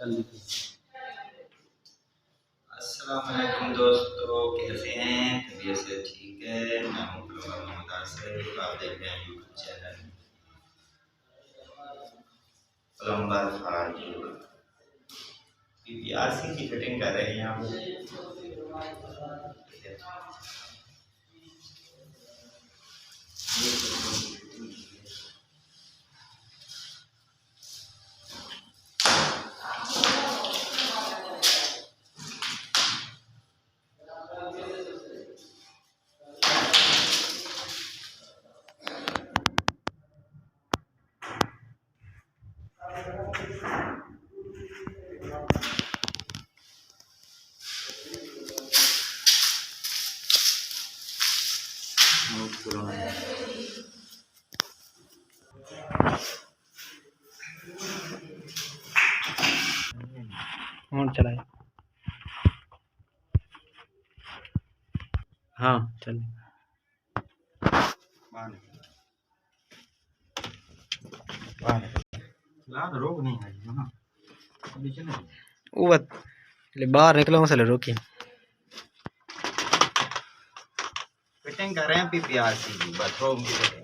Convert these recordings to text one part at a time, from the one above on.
अस्सलाम वालेकुम दोस्तों, कैसे हैं? तबीयत से ठीक है? मैं हूँ मोहम्मद आसिफ। आप देख रहे हैं YouTube channel plumber Farooq. PPRC की फिटिंग कर रहे हैं यहाँ पे। चलाए। हाँ चल रोक नहीं है ना, बाहर निकलो मसले रोकी फिटिंग कर रहे हैं पीपीआरसी की बाथरूम की फिटिंग।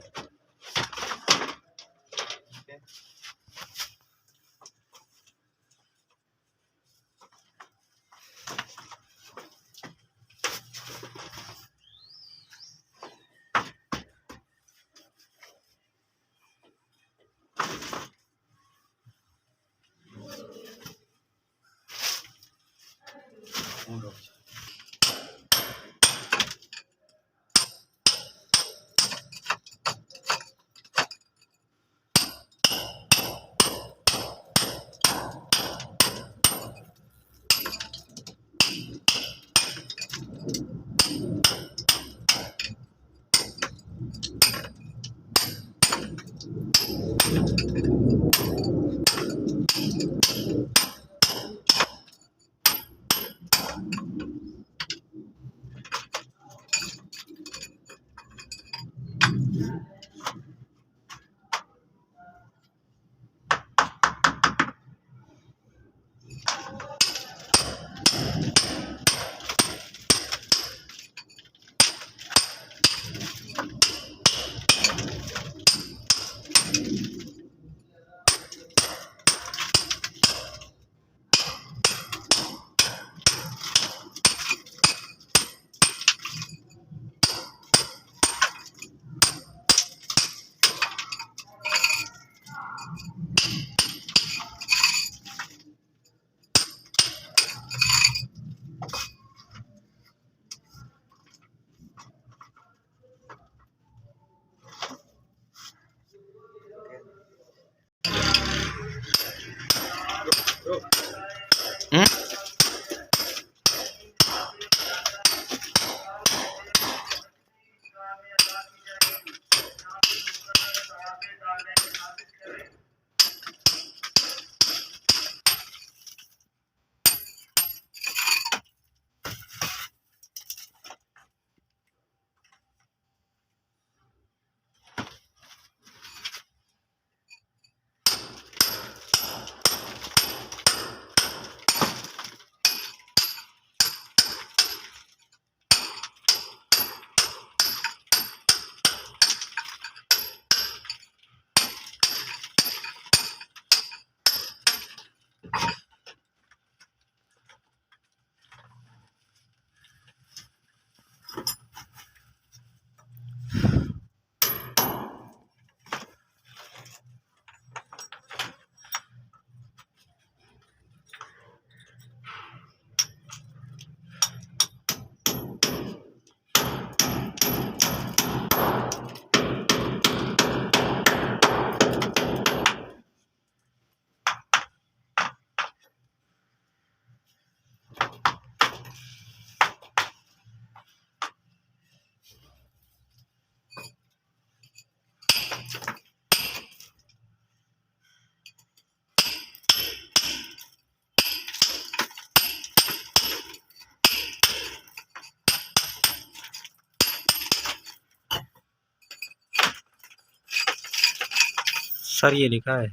सर ये लिखा है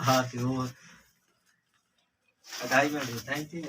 हाँ तो वो 2.5 मिनट थैंक यू